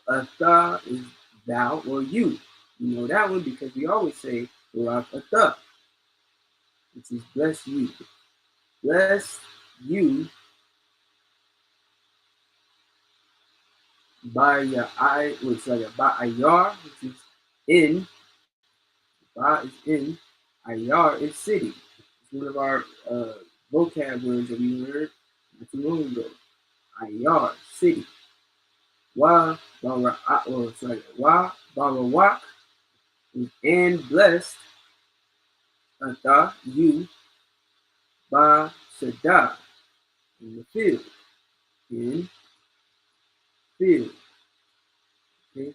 Atha is thou or you. You know that one because we always say Barak Atha. which is bless you. Bless you by your eye, which is like a by ayar, which is in. Ba is in. Ayar is city. It's one of our vocab words that we learned not too long ago. Ayar, city. Wa bara wa barawak is and blessed. Ata you ba sada in the field. In field. Okay.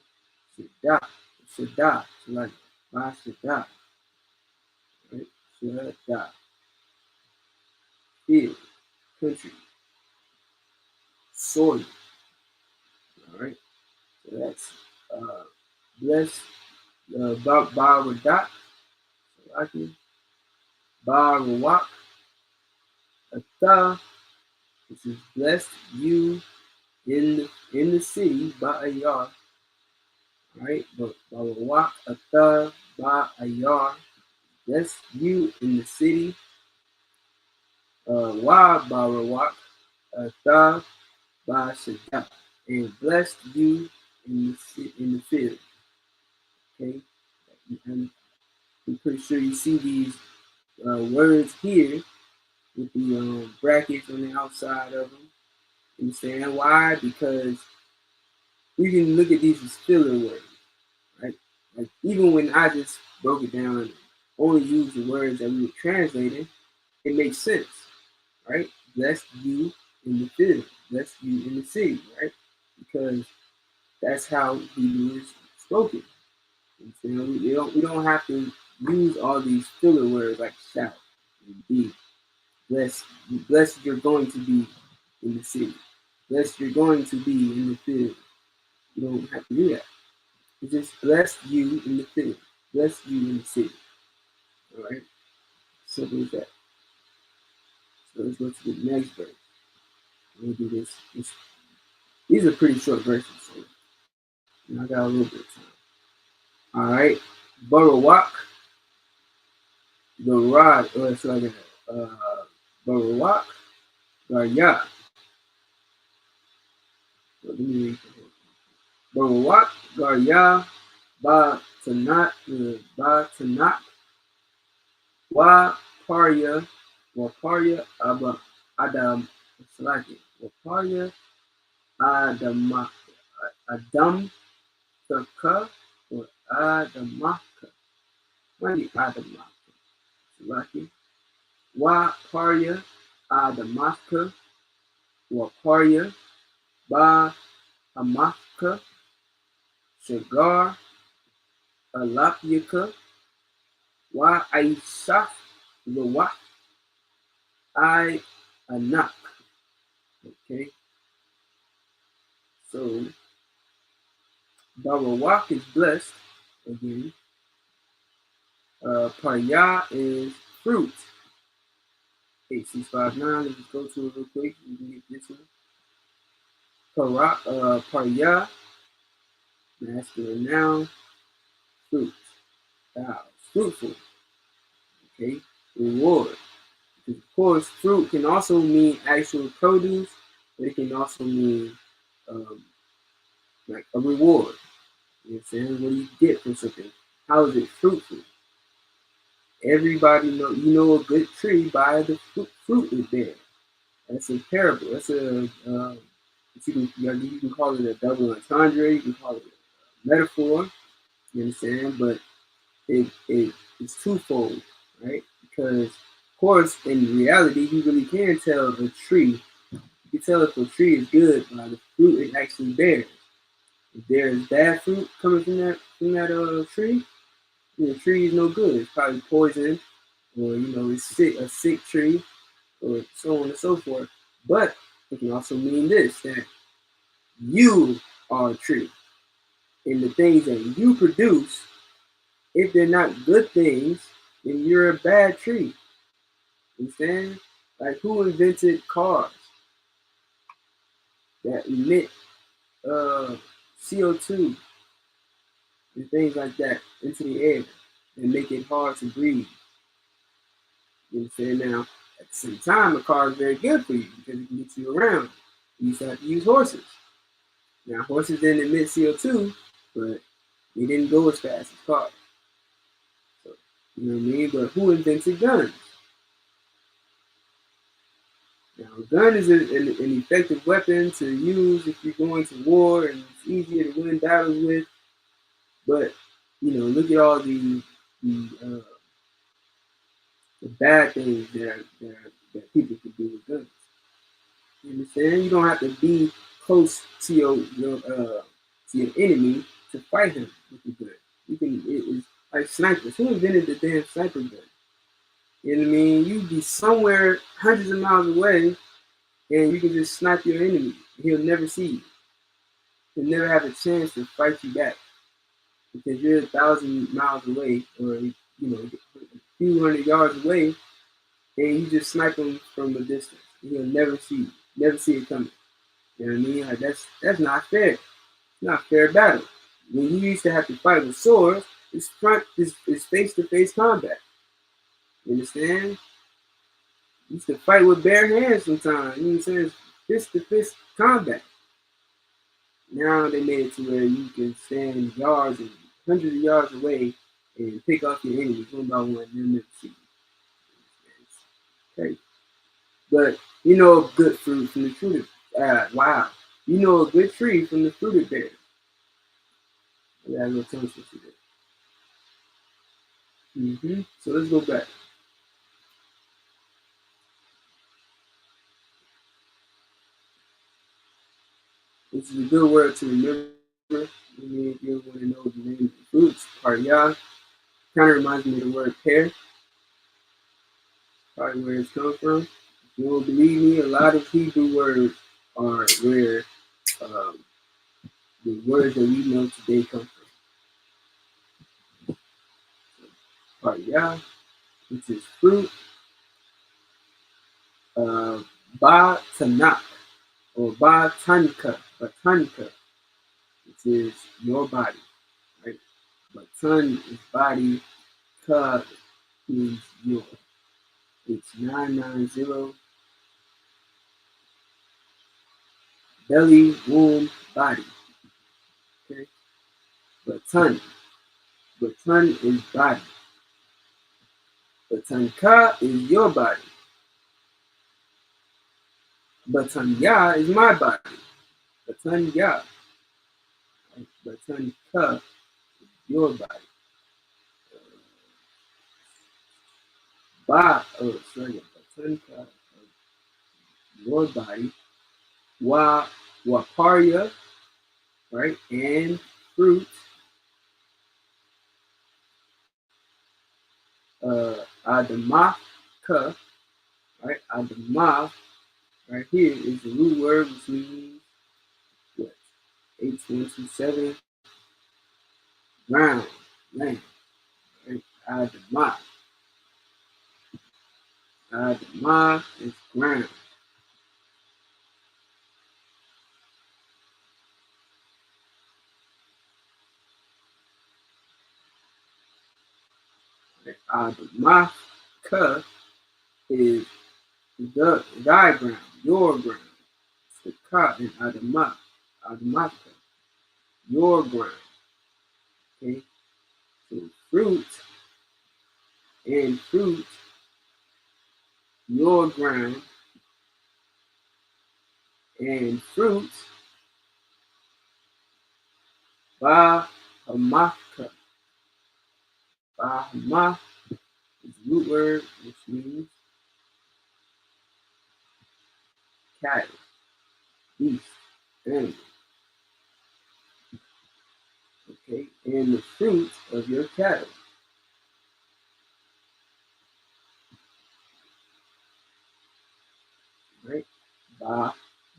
Sada. Sada. So like ba sada. Right? Sada. Field. Country. Soil. Alright. So that's blessed Baradak. Barawak. Ata, which is blessed you in the city, Ba'ayar. Right? But Barawak Ata Ba'ayar. Blessed you in the city. Wa Barawak Ata Ba'ashada. And blessed you in the field. Okay? And I'm pretty sure you see these words here with the brackets on the outside of them. You understand why? Because we can look at these as filler words, right? Like even when I just broke it down and only used the words that we were translating, it makes sense, right? Bless you in the field, bless you in the city, right? Because that's how Hebrew is spoken. You know, we don't have to use all these filler words like shout and be. Blessed you're going to be in the city. Blessed you're going to be in the field. You don't have to do that. It just bless you in the field. Bless you in the city. All right? Simple as that. So let's go to the next verse. We'll do this. These are pretty short verses, so I got a little bit of time. All right. Barawak. The rod, or it's like a Barawak. Garya. Let me read it. Barawak. Garya. Ba Tanat. Wa Parya. Wa Parya Abba Adam. Salaki. Wa Parya Adam. Adam. Taka. Or Adamaka. Maybe Adamaka. Salaki. Wa Parya Adamaka. Wa Parya Ba Amaka. Shagar. Alapyaka. Wa Isupk. Wa I Anak. Okay. So Barawak is blessed again. Parya is fruit. 8659. Let's go to it real quick. We can get this one. Parya, masculine noun, fruit. Fruitful. Okay. Reward. Because of course, fruit can also mean actual produce, but it can also mean like a reward. You know what I'm saying? What do you get from something? How is it fruitful? Everybody know, you know a good tree by the fruit it bears. That's a parable. That's a you can call it a double entendre. You can call it a metaphor. You understand? But it's twofold, right? Because of course, in reality, you really can tell a tree. You can tell if a tree is good by the fruit it actually bears. If there is bad fruit coming from that tree, the tree is no good. It's probably poison, or it's a sick tree, or so on and so forth. But it can also mean this, that you are a tree, and the things that you produce, if they're not good things, then you're a bad tree. Understand? Like, who invented cars that emit CO2 and things like that into the air and make it hard to breathe? You understand? Now, at the same time, a car is very good for you because it can get you around. You used to have to use horses. Now, horses didn't emit CO2, but they didn't go as fast as cars. So, you know what I mean? But who invented guns? Now, a gun is an effective weapon to use if you're going to war, and it's easier to win battles with. But, you know, look at all the bad things that people can do with guns. You understand? You don't have to be close to your enemy to fight him with a gun. You can. It's like snipers. Who invented the damn sniper gun? You know what I mean? You'd be somewhere hundreds of miles away, and you can just snipe your enemy. He'll never see you. He'll never have a chance to fight you back because you're 1,000 miles away, or you know, a few hundred yards away, and you just snipe him from a distance. He'll never see you. Never see it coming. You know what I mean? Like that's not fair. It's not fair battle. When you used to have to fight with swords, it's face-to-face combat. You understand? You used to fight with bare hands sometimes. You know what I'm saying? It's fist-to-fist combat. Now they made it to where you can stand yards and hundreds of yards away and pick off your enemies one by one. They'll never see you. Okay. But you know a good fruit from the fruited. Wow. You know a good tree from the fruited bear. I got a little tongue twister there. So let's go back. This is a good word to remember. If you want to know the name of the fruits, parya. Kind of reminds me of the word pear. Probably where it's come from. If you don't believe me, a lot of Hebrew words are where the words that we know today come from. Parya, which is fruit. Ba tanak, or ba tanka, which is your body, right? Batan is body, ka means your. It's 990, belly, womb, body. Okay? Batan is body. Batanka is your body. Batanya is my body. Batanya. Batanka is your body. Batanka is your body. Waparya, right? And fruit. Adamaka, right? Adamah, right here is the root word, which means what? 8127, ground, land, right? Adamah. Adamah is ground. Adamaka is the thy ground, your ground. It's the ka in Adamah. Adamaka, your ground. Okay? So fruit and fruit, your ground, and fruit, Bahamaka. Bahama is the root word, which means cattle, beast, animal. Okay, and the fruit of your cattle. Right?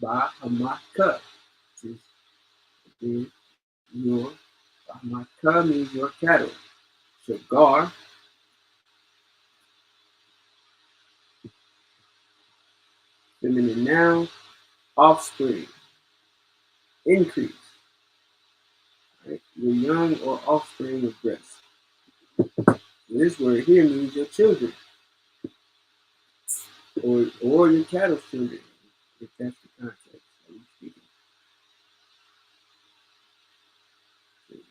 Bahamaka. Which is your Bahamaka means your cattle. Shagar, feminine noun, offspring, increase. Right? Your young or offspring of breast. This word here means your children. or your cattle children, if that's the context that we're speaking.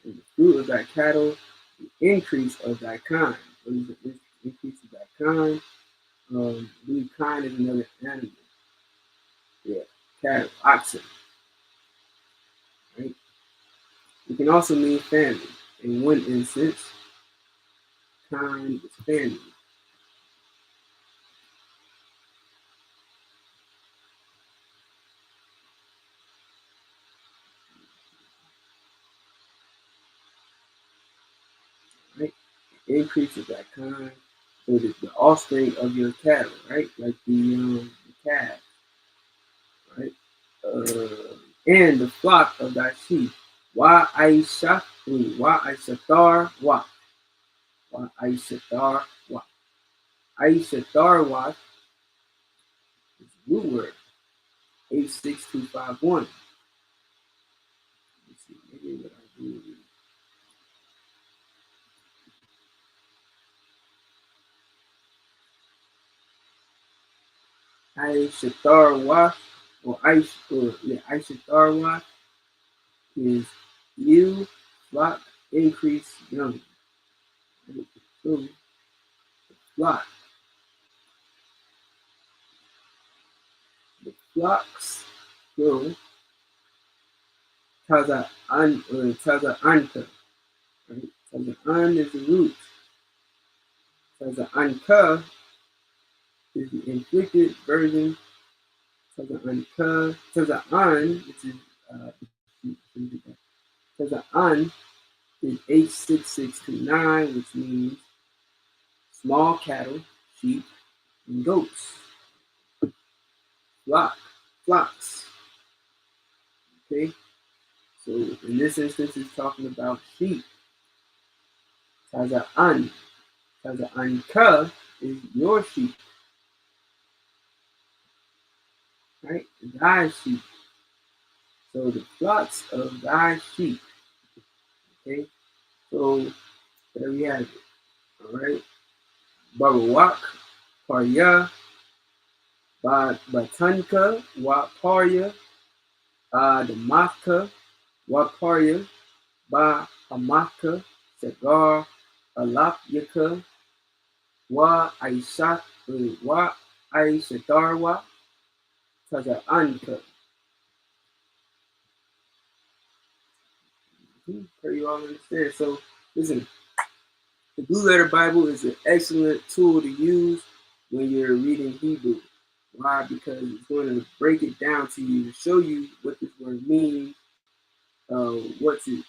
And the fruit of thy cattle, the increase of thy kind. What is the increase of thy kind? I believe kind is another animal. Yeah, cattle, oxen. Right? It can also mean family. In one instance, kind is family. Right? Increase of that kind. So the offspring of your cattle, right? Like the calf, right? And the flock of thy sheep. Why Aisha? Why Aishatar? Why? Why Aishatar? Why? Aishatar? Why? It's a root word. 86251. Let's see. Maybe what I do. Aishatarwa or Aishatarwa is you, flock, increase, young. So, flock. The flocks go Taza an or Taza anka. Right? Taza an is the root. Taza anka is the inflicted version. Taza anka. Taza an, which is Taza an is 86629, which means small cattle, sheep, and goats. Flocks. Okay, so in this instance, it's talking about sheep. Taza'an. Taza'anka is your sheep. Right? Thy sheep. So the flocks of thy sheep. Okay, so there we have it. All right. Barawak, Parya, Batanka, Waparya, Adamaka, Waparya, Ba Hamaka, Sagar, Alapyaka, Wa Aishatarwa, Taza'anka. Pray you all understand. So listen, the Blue Letter Bible is an excellent tool to use when you're reading Hebrew. Why? Because it's going to break it down to you, to show you what this word means, what's it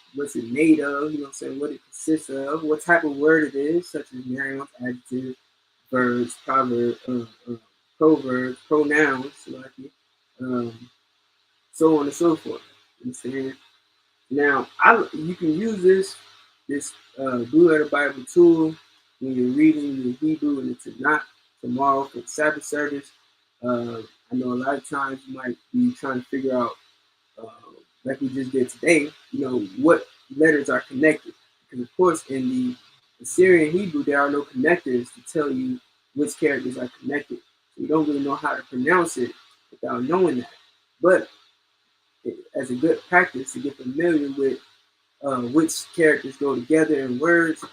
made of, you know what I'm saying, what it consists of, what type of word it is, such as nouns, adjectives, verbs, proverbs, pronouns, so on and so forth. You understand? Now, you can use this Blue Letter Bible tool when you're reading the Hebrew and the Tanakh tomorrow for the Sabbath service. I know a lot of times you might be trying to figure out, like we just did today, what letters are connected. Because of course, in the Assyrian Hebrew, there are no connectors to tell you which characters are connected. So you don't really know how to pronounce it without knowing that. But as a good practice to get familiar with which characters go together in words,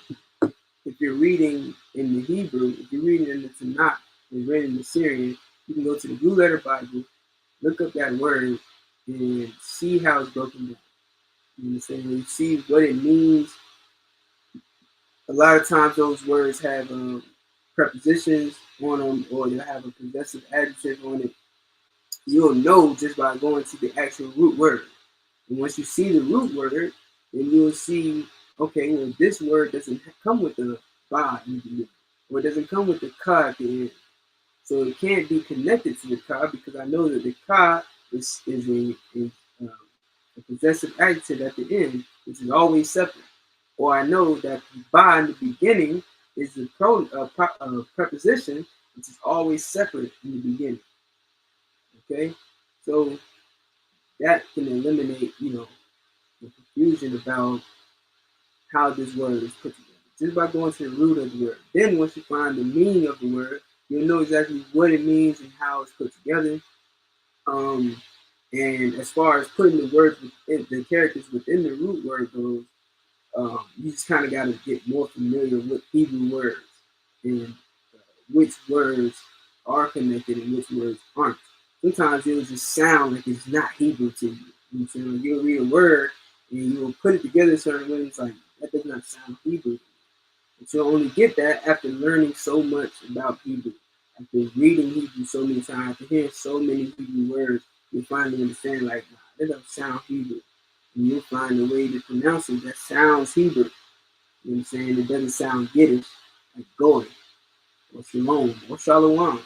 if you're reading in the Hebrew, if you're reading in the Tanakh, and reading the Syrian, you can go to the Blue Letter Bible, look up that word, and see how it's broken down. You understand? You see what it means. A lot of times those words have prepositions on them, or they'll have a possessive adjective on it. You'll know just by going to the actual root word. And once you see the root word, then you'll see, okay, well, this word doesn't come with the ba in the beginning, or it doesn't come with the ka at the end. So it can't be connected to the ka, because I know that the ka is a possessive adjective at the end, which is always separate. Or I know that the ba in the beginning is the preposition, which is always separate in the beginning. Okay, so that can eliminate, the confusion about how this word is put together, just by going to the root of the word. Then once you find the meaning of the word, you'll know exactly what it means and how it's put together. And as far as putting the words, the characters within the root word goes, you just kind of got to get more familiar with Hebrew words and which words are connected and which words aren't. Sometimes it'll just sound like it's not Hebrew to you. You know what I'm saying? Like you'll read a word and you'll put it together a certain way. It's like, that does not sound Hebrew. But you'll only get that after learning so much about Hebrew. After reading Hebrew so many times, after hearing so many Hebrew words, you'll finally understand, like, nah, that doesn't sound Hebrew. And you'll find a way to pronounce it that sounds Hebrew. You know what I'm saying? It doesn't sound Yiddish, like Goy, or Shalom, or Shalom. You know what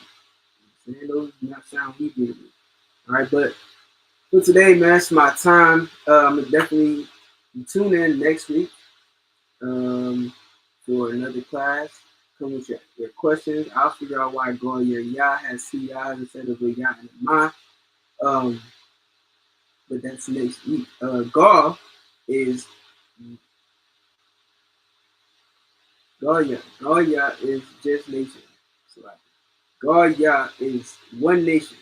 I'm saying? Those do not sound Hebrew to me. All right, but for today, man, it's my time. I'm going to definitely tune in next week for another class. Come with your questions. I'll figure out why Goya Yah has 2 Yahs instead of a Yah and a Ma. But that's next week. Goya is Goya. Goya is just nation. So like, Goya is one nation.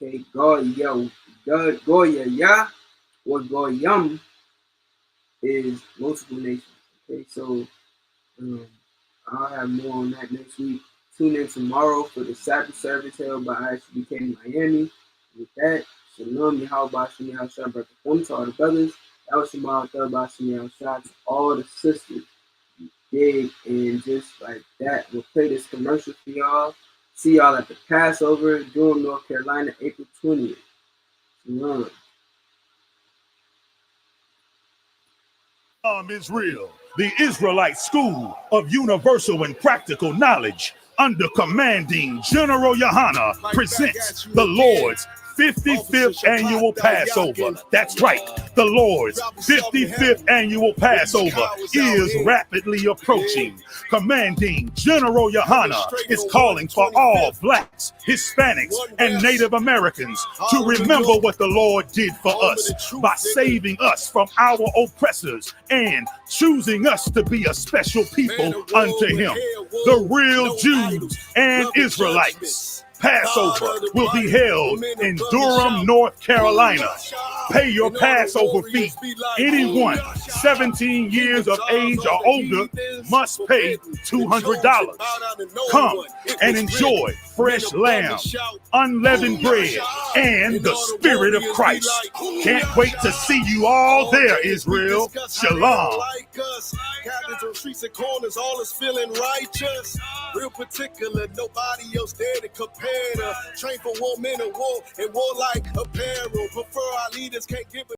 Okay, Goya Yah or Goyam is multiple nations. Okay, so I'll have more on that next week. Tune in tomorrow for the Sabbath service held by Isupk in Miami. With that, Shalom, Yahweh, Shem Yahshua, Baruch to all the brothers. That was Shema, Thurba, Shem Yahshua, to all the sisters. Dig, and just like that, we'll play this commercial for y'all. See y'all at the Passover, Durham, North Carolina, April 20th. Shalom. Israel, the Israelite School of Universal and Practical Knowledge, under commanding General Yohana, presents the Lord's 55th annual Passover. That's right, the Lord's 55th annual Passover is rapidly approaching. Commanding General Yohana is calling for all blacks, Hispanics, and Native Americans to remember what the Lord did for us by saving us from our oppressors and choosing us to be a special people unto Him, the real Jews and Israelites. Passover will be held in Durham, North Carolina. Pay your Passover fee. Anyone 17 years of age or older must pay $200. Come and enjoy fresh lamb, unleavened bread, and the Spirit of Christ. Can't wait to see you all there, Israel. Shalom. Cabins on streets and corners, all is feeling righteous. Real particular, nobody else there to compare to. Train for war, men of war, and warlike apparel. Prefer our leaders can't give a